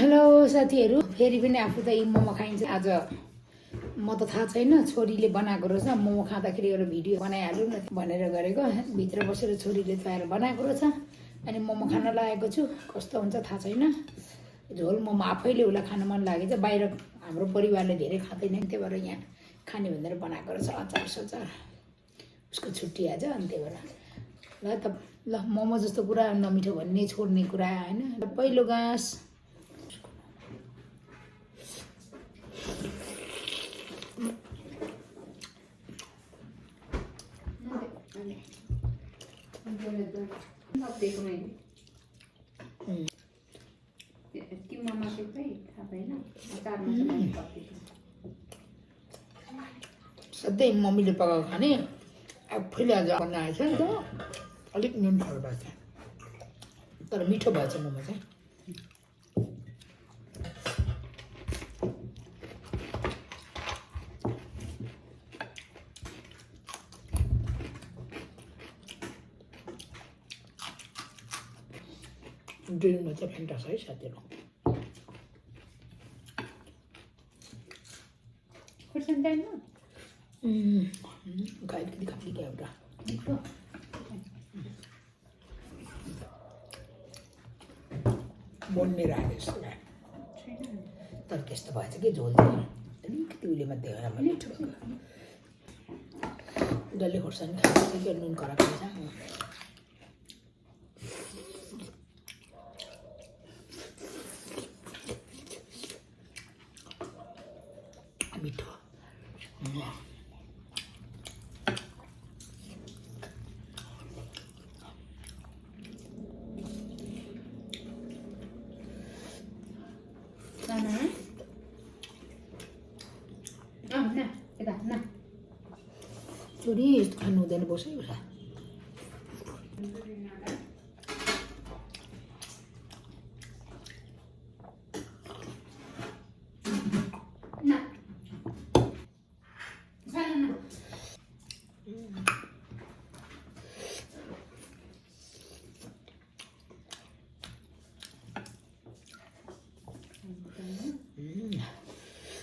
Hello साथीहरू, फेरि पनि आफू त यी मोमो खाइन्छ। आज म त थाहा छैन, छोरीले बनाएको रहेछ। मोमो खाँदाखेरि एउटा भिडियो बनाइहाल्नु न भनेर गरेको। भित्र बसेर छोरीले तयार बनाएको रहेछ। अनि मोमो खान लागेको छु। कस्तो हुन्छ थाहा छैन। झोल मोमो आफैले उसलाई खान मन लागेछ। बाहिर हाम्रो परिवारले धेरै खाँदैन, त्यही भएर यहाँ खाने भनेर बनाएको रहेछ। अचार सचार उसको छुट्टी आज, अनि त्यही भएर ल मोमो जस्तो कुरा नमिठो भन्ने छोड्ने कुरा होइन। पहिलो घाँस सधैँ मम्मीले पकाएको खाने आफैले आज बनाएछ नि त। अलिक नुन खर भएछ, तर मिठो भएछ मोमो चाहिँ। ड्रिङ्कमा चाहिँ फेन्टा छ है साथीहरू। अलिकति खाली क्या एउटा बन्ने राखेको जस्तो लाग्यो, तर त्यस्तो भएछ कि झोल चाहिँ अलिकति उहिले मात्रै हो। राम्रो मिठो भएको डल्ले खोर्सानी खाएको थियो, नुन कराएको छ मिठो। छोरी यस्तो खानु हुँदैन, बसै उठा।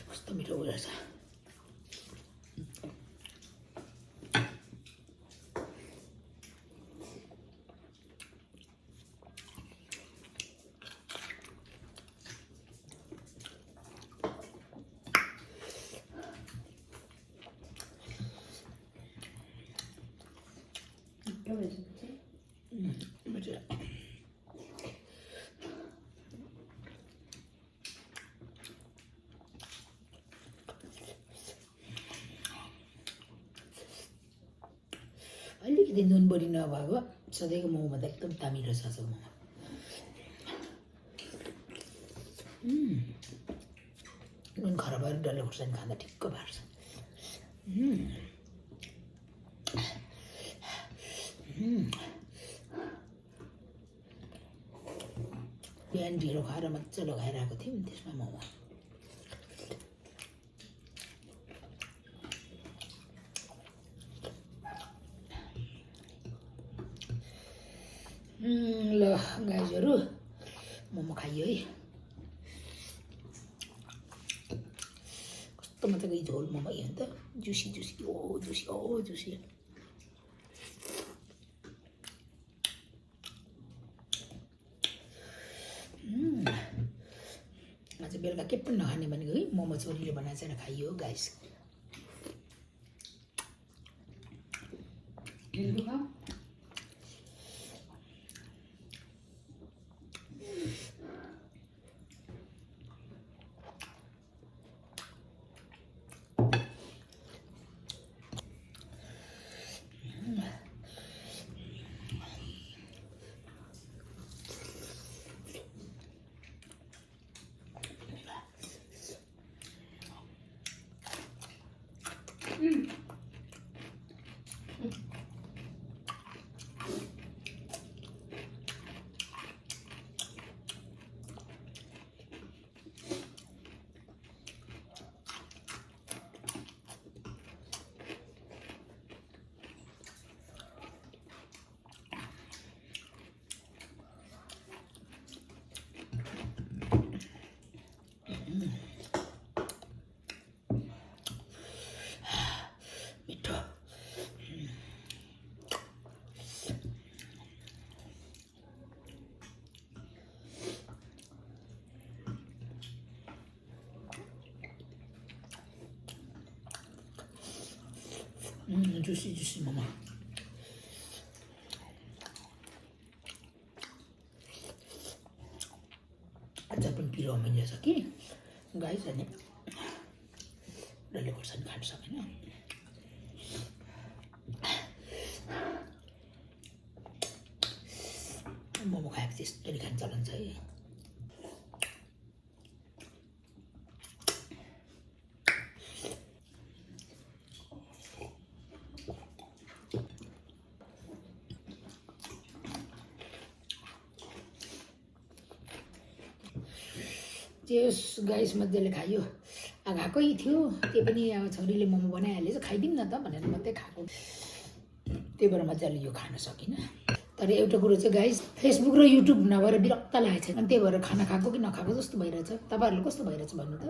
कस्तो मिठो रहेछ। अलिकति नुन बढी नभएको सधैँको मोमो त एकदम दामी रहेछ आज मोमो। नुन खराब भएर डल्ले खोर्सानी खाँदा ठिक्क पार्छ। बिहान ढिँडो खाएर मजा लगाएर आएको थियौँ त्यसमा मोमो। ल गाइजहरू, मोमो खाइयो है। कस्तो मजाको झोल मोमो हो नि त, जुसी जुसी ओ जुसी ओ जुसी। आज बेलुका के पनि नखाने भनेको है, मोमो छोरीले बनाएको छैन, खाइयो गाइस। जुसी जुसी मोमो अचार पनि पिरो मिल्छ कि गाई जाने डल्ले खोर्सानी खान सकेन मोमो खाएको त्यसरी खान चलन छ है त्यस गाइस मजाले खायो खाएकै थियो त्यो पनि अब छोरीले मोमो बनाइहालेछ खाइदिउँ न त भनेर मात्रै खाएको त्यही भएर मजाले यो खान सकिनँ तर एउटा कुरो चाहिँ गाइस फेसबुक र युट्युब नभएर विरक्त लागेको छ अनि त्यही भएर खाना खाएको कि नखाएको जस्तो भइरहेछ तपाईँहरूले कस्तो भइरहेछ भन्नु त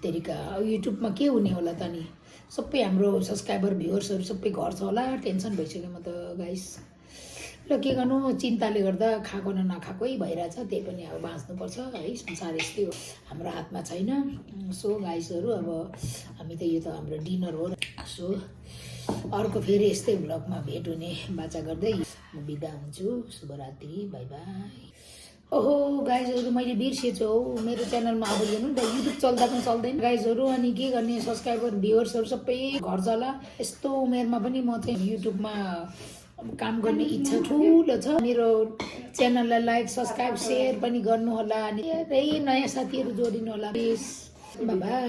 तरिका युट्युबमा के हुने होला त नि सबै हाम्रो सब्सक्राइबर भ्युवर्सहरू सबै घर छ होला टेन्सन भइसक्यो म त गाइस र के गर्नु चिन्ताले गर्दा खाएको न नखाएकै भइरहेछ त्यही पनि अब बाँच्नुपर्छ है संसार यस्तै हो हाम्रो हातमा छैन सो गाइसहरू अब हामी त यो त हाम्रो डिनर हो सो अर्को फेरि यस्तै भ्लगमा भेट हुने बाचा गर्दै म बिदा हुन्छु शुभरात्रि बाई बाई ओहो गाइजहरू मैले बिर्सेछु हौ मेरो च्यानलमा अब हेर्नु नि त युट्युब चल्दा पनि चल्दैन गाइजहरू अनि के गर्ने सब्सक्राइबर भ्युवर्सहरू सबै घर जाला यस्तो उमेरमा पनि म चाहिँ युट्युबमा काम गर्ने इच्छा ठुलो छ मेरो च्यानललाई लाइक सब्सक्राइब सेयर पनि गर्नु होला अनि धेरै नयाँ साथीहरू जोडिनु होला प्लिज बाई